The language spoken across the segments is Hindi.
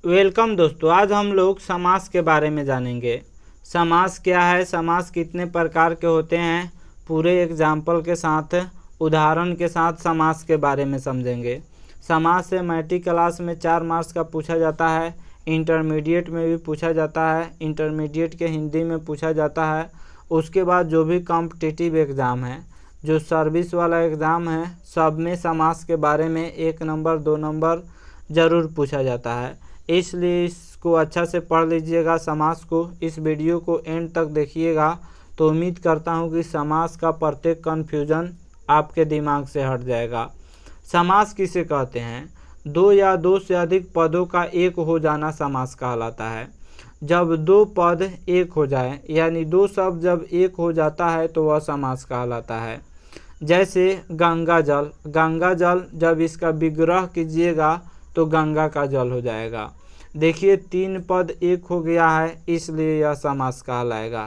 वेलकम दोस्तों, आज हम लोग समास के बारे में जानेंगे। समास क्या है, समास कितने प्रकार के होते हैं, पूरे एग्जाम्पल के साथ, उदाहरण के साथ समास के बारे में समझेंगे। समास से मैट्रिक क्लास में 4 मार्क्स का पूछा जाता है, इंटरमीडिएट में भी पूछा जाता है, इंटरमीडिएट के हिंदी में पूछा जाता है। उसके बाद जो भी कॉम्पिटिटिव एग्ज़ाम है, जो सर्विस वाला एग्ज़ाम है, सब में समास के बारे में 1 नंबर 2 नंबर ज़रूर पूछा जाता है। इसलिए इसको अच्छा से पढ़ लीजिएगा समास को। इस वीडियो को एंड तक देखिएगा तो उम्मीद करता हूँ कि समास का प्रत्येक कन्फ्यूजन आपके दिमाग से हट जाएगा। समास किसे कहते हैं? 2 या 2 से अधिक पदों का एक हो जाना समास कहलाता है। जब 2 पद एक हो जाए, यानी 2 शब्द जब एक हो जाता है तो वह समास कहलाता है। जैसे गंगा जल, गंगा जल जब इसका विग्रह कीजिएगा तो गंगा का जल हो जाएगा। देखिए 3 पद एक हो गया है, इसलिए यह समास कहलाएगा।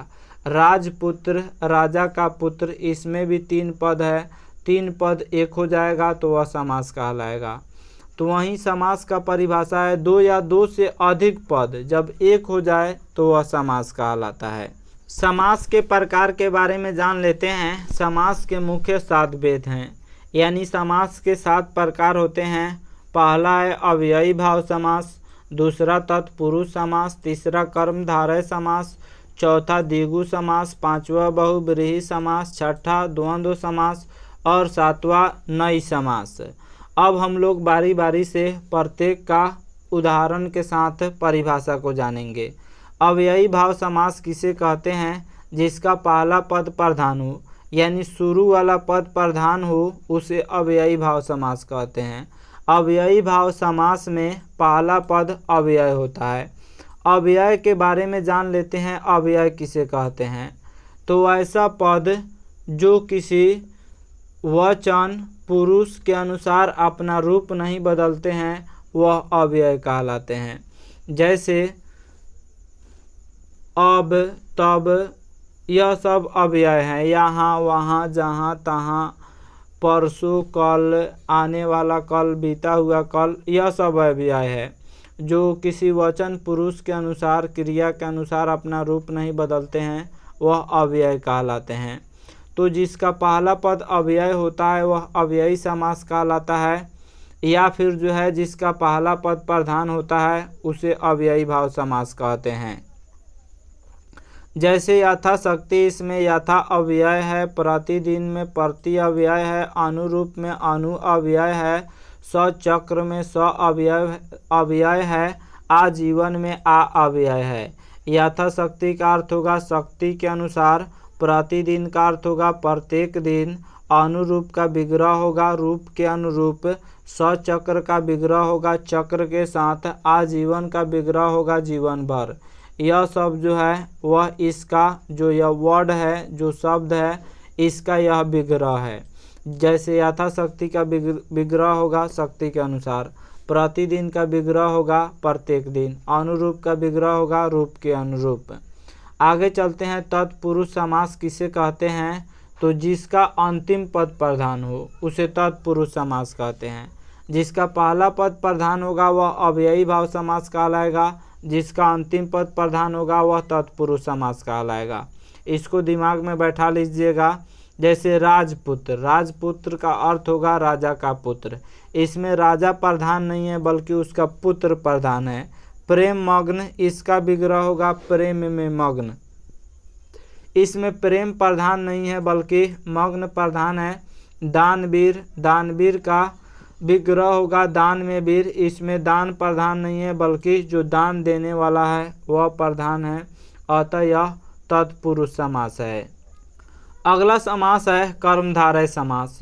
राजपुत्र, राजा का पुत्र, इसमें भी 3 पद है, 3 पद एक हो जाएगा तो वह समास कहलाएगा। तो वहीं समास का परिभाषा है 2 या 2 से अधिक पद जब एक हो जाए तो वह समास कहलाता है। समास के प्रकार के बारे में जान लेते हैं। समास के मुख्य 7 भेद हैं, यानी समास के 7 प्रकार होते हैं। पहला है अव्ययी भाव समास, दूसरा तत्पुरुष समास, तीसरा कर्मधारय समास, चौथा द्विगु समास, पांचवा बहुब्रीहि समास, छठा द्वंद्व समास और सातवां नई समास। अब हम लोग बारी बारी से प्रत्येक का उदाहरण के साथ परिभाषा को जानेंगे। अव्ययी भाव समास किसे कहते हैं? जिसका पहला पद प्रधान हो, यानी शुरू वाला पद प्रधान हो, उसे अव्ययी भाव समास कहते हैं। अव्ययी भाव समास में पहला पद अव्यय होता है। अव्यय के बारे में जान लेते हैं। अव्यय किसे कहते हैं? तो ऐसा पद जो किसी वचन पुरुष के अनुसार अपना रूप नहीं बदलते हैं, वह अव्यय कहलाते हैं। जैसे अब, तब, यह सब अव्यय हैं। यहाँ, वहाँ, जहाँ, तहाँ, परसों, कल, आने वाला कल, बीता हुआ कल, यह सब अव्यय है जो किसी वचन पुरुष के अनुसार, क्रिया के अनुसार अपना रूप नहीं बदलते हैं, वह अव्यय कहलाते हैं। तो जिसका पहला पद अव्यय होता है वह अव्ययी समास कहलाता है, या फिर जो है जिसका पहला पद प्रधान होता है उसे अव्ययी भाव समास कहते हैं। जैसे यथाशक्ति, इसमें यथा अव्यय है, प्रतिदिन में प्रति अव्यय है, अनुरूप में अनु अव्यय है, सचक्र में स अव्यय है, आजीवन में आ अव्यय है। यथाशक्ति का अर्थ होगा शक्ति के अनुसार, प्रतिदिन का अर्थ होगा प्रत्येक दिन, अनुरूप का विग्रह होगा रूप के अनुरूप, सचक्र का विग्रह होगा चक्र के साथ, आजीवन का विग्रह होगा जीवन भर। यह सब जो है वह इसका जो यह वर्ड है, जो शब्द है, इसका यह विग्रह है। जैसे यथाशक्ति का विग्रह होगा शक्ति के अनुसार, प्रतिदिन का विग्रह होगा प्रत्येक दिन, अनुरूप का विग्रह होगा रूप के अनुरूप। आगे चलते हैं। तत्पुरुष समास किसे कहते हैं? तो जिसका अंतिम पद प्रधान हो उसे तत्पुरुष समास कहते हैं। जिसका पहला पद प्रधान होगा वह अव्ययी भाव समास कहलाएगा, जिसका अंतिम पद प्रधान होगा वह तत्पुरुष समास कहलाएगा। इसको दिमाग में बैठा लीजिएगा। जैसे राजपुत्र, राजपुत्र का अर्थ होगा राजा का पुत्र, इसमें राजा प्रधान नहीं है बल्कि उसका पुत्र प्रधान है। प्रेम मग्न, इसका विग्रह होगा प्रेम में मग्न, इसमें प्रेम प्रधान नहीं है बल्कि मग्न प्रधान है। दानवीर, दानवीर का विग्रह होगा दान में वीर, इसमें दान प्रधान नहीं है बल्कि जो दान देने वाला है वह प्रधान है, अतः यह तत्पुरुष समास है। अगला समास है कर्मधारय समास।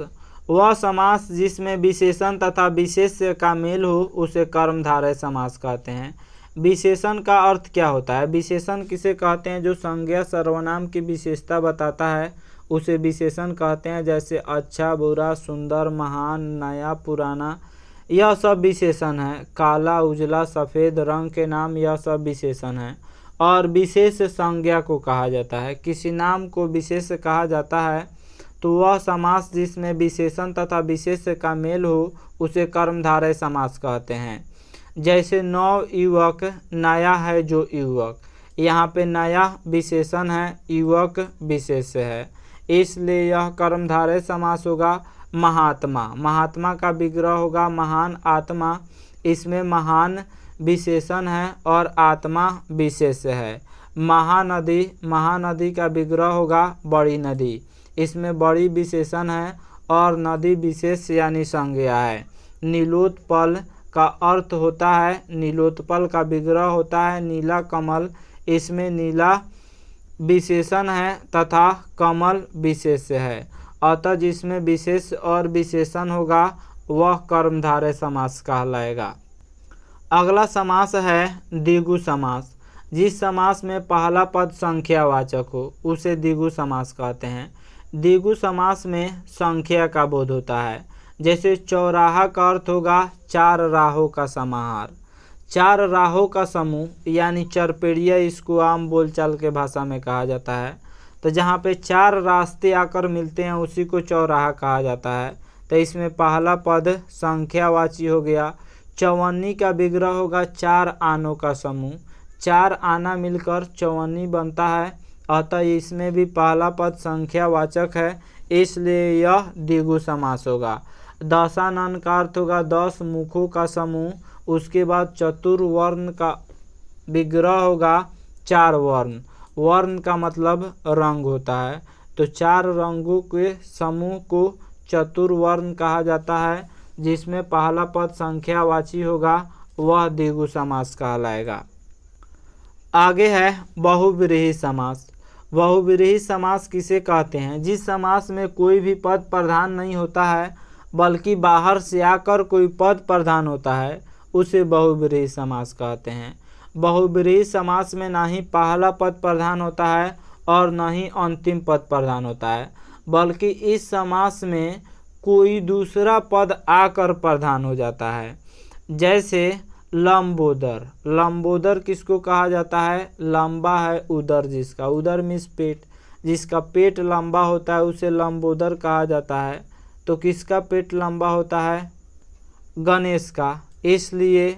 वह समास जिसमें विशेषण तथा विशेष्य का मेल हो उसे कर्मधारय समास कहते हैं। विशेषण का अर्थ क्या होता है? विशेषण किसे कहते हैं? जो संज्ञा सर्वनाम की विशेषता बताता है उसे विशेषण कहते हैं। जैसे अच्छा, बुरा, सुंदर, महान, नया, पुराना, यह सब विशेषण है। काला, उजला, सफ़ेद रंग के नाम, यह सब विशेषण है। और विशेष संज्ञा को कहा जाता है। किसी नाम को विशेष कहा जाता है तो वह समास जिसमें विशेषण तथा विशेष्य का मेल हो उसे कर्मधारय समास कहते हैं। जैसे नव युवक, नया है जो युवक, यहाँ पे नया विशेषण है, युवक विशेष्य है, इसलिए यह कर्मधारय समास होगा। महात्मा, महात्मा का विग्रह होगा महान आत्मा, इसमें महान विशेषण है और आत्मा विशेष्य है। महानदी, महानदी का विग्रह होगा बड़ी नदी, इसमें बड़ी विशेषण है और नदी विशेष यानी संज्ञा है। नीलोत्पल का अर्थ होता है, नीलोत्पल का विग्रह होता है नीला कमल, इसमें नीला विशेषण है तथा कमल विशेष्य है, अतः जिसमें विशेष और विशेषण होगा वह कर्मधारय समास कहलाएगा। अगला समास है द्विगु समास। जिस समास में पहला पद संख्यावाचक हो उसे द्विगु समास कहते हैं। द्विगु समास में संख्या का बोध होता है। जैसे चौराहा का अर्थ होगा चार राहों का समाहार, चार राहों का समूह यानी चरपेड़िया, इसको आम बोलचाल के भाषा में कहा जाता है। तो जहाँ पे चार रास्ते आकर मिलते हैं उसी को चौराहा कहा जाता है। तो इसमें पहला पद संख्यावाची हो गया। चौवन्नी का विग्रह होगा चार आनों का समूह, चार आना मिलकर चौवन्नी बनता है, अतः इसमें भी पहला पद संख्यावाचक है, इसलिए यह द्विगु समास होगा। दशानन का अर्थ होगा 10 मुखों का समूह, उसके बाद चतुर्वर्ण का विग्रह होगा चार वर्ण, वर्ण का मतलब रंग होता है, तो चार रंगों के समूह को चतुर्वर्ण कहा जाता है, जिसमें पहला पद संख्यावाची होगा वह द्विगु समास कहलाएगा। आगे है बहुव्रीहि समास। बहुव्रीहि समास किसे कहते हैं? जिस समास में कोई भी पद प्रधान नहीं होता है बल्कि बाहर से आकर कोई पद प्रधान होता है उसे बहुव्रीहि समास कहते हैं। बहुव्रीहि समास में ना ही पहला पद प्रधान होता है और न ही अंतिम पद प्रधान होता है, बल्कि इस समास में कोई दूसरा पद आकर प्रधान हो जाता है। जैसे लंबोदर, लंबोदर किसको कहा जाता है? लंबा है उदर जिसका, उदर मीन्स पेट, जिसका पेट लंबा होता है उसे लंबोदर कहा जाता है। तो किसका पेट लंबा होता है? गणेश का, इसलिए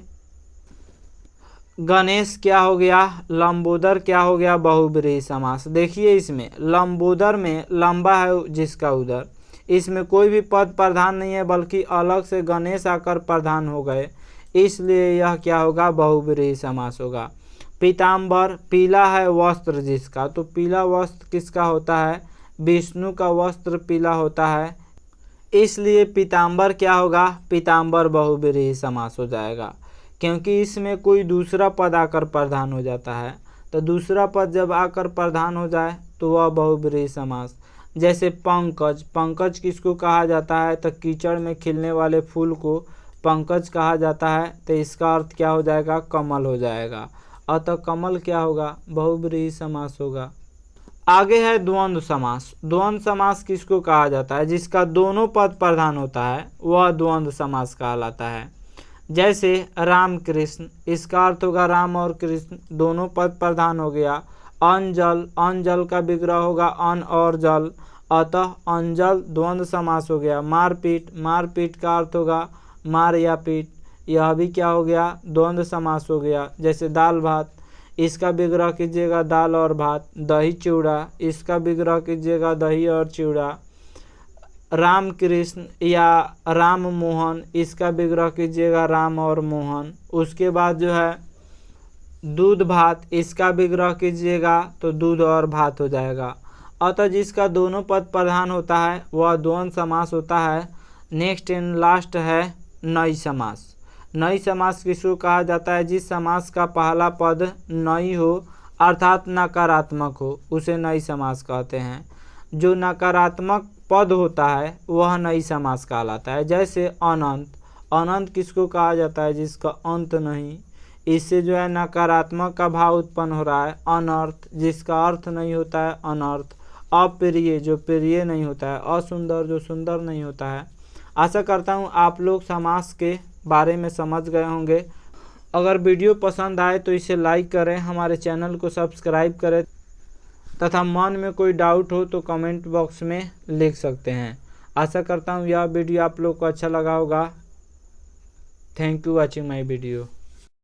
गणेश क्या हो गया? लंबोदर क्या हो गया? बहुव्रीहि समास। देखिए इसमें लंबोदर में लंबा है जिसका उदर, इसमें कोई भी पद प्रधान नहीं है बल्कि अलग से गणेश आकर प्रधान हो गए, इसलिए यह क्या होगा? बहुव्रीहि समास होगा। पीताम्बर, पीला है वस्त्र जिसका, तो पीला वस्त्र किसका होता है? विष्णु का वस्त्र पीला होता है, इसलिए पीताम्बर क्या होगा? पीताम्बर बहुव्रीहि समास हो जाएगा, क्योंकि इसमें कोई दूसरा पद आकर प्रधान हो जाता है। तो दूसरा पद जब आकर प्रधान हो जाए तो वह बहुव्रीहि समास। जैसे पंकज, पंकज किसको कहा जाता है? तो कीचड़ में खिलने वाले फूल को पंकज कहा जाता है, तो इसका अर्थ क्या हो जाएगा? कमल हो जाएगा, अतः कमल क्या होगा? बहुव्रीहि समास होगा। आगे है द्वंद्व समास। द्वंद्व समास किसको कहा जाता है? जिसका दोनों पद प्रधान होता है वह द्वंद्व समास कहलाता है। जैसे राम कृष्ण, इसका अर्थ होगा राम और कृष्ण दोनों पद प्रधान हो गया। अंजल, अंजल का विग्रह होगा अन और जल, अतः अंजल द्वंद्व समास हो गया। मारपीट, मारपीट का अर्थ होगा मार या पीट, यह भी क्या हो गया? द्वंद्व समास हो गया। जैसे दाल भात, इसका विग्रह कीजिएगा दाल और भात। दही चिवड़ा, इसका विग्रह कीजिएगा दही और चिवड़ा। राम कृष्ण या राम मोहन, इसका विग्रह कीजिएगा राम और मोहन। उसके बाद जो है दूध भात, इसका विग्रह कीजिएगा तो दूध और भात हो जाएगा। अतः जिसका दोनों पद प्रधान होता है वह द्वंद्व समास होता है। नेक्स्ट एंड लास्ट है नई समास। नई समास किसको कहा जाता है? जिस समास का पहला पद नई हो अर्थात नकारात्मक हो उसे नई समास कहते हैं। जो नकारात्मक पद होता है वह नई समास कहलाता है। जैसे अनंत, अनंत किसको कहा जाता है? जिसका अंत नहीं, इससे जो है नकारात्मक का भाव उत्पन्न हो रहा है। अनर्थ, जिसका अर्थ नहीं होता है अनर्थ। अप्रिय, जो प्रिय नहीं होता है। असुंदर, जो सुंदर नहीं होता है। आशा करता हूँ आप लोग समास के बारे में समझ गए होंगे। अगर वीडियो पसंद आए तो इसे लाइक करें, हमारे चैनल को सब्सक्राइब करें तथा मन में कोई डाउट हो तो कमेंट बॉक्स में लिख सकते हैं। आशा करता हूँ यह वीडियो आप लोग को अच्छा लगा होगा। Thank you watching my video.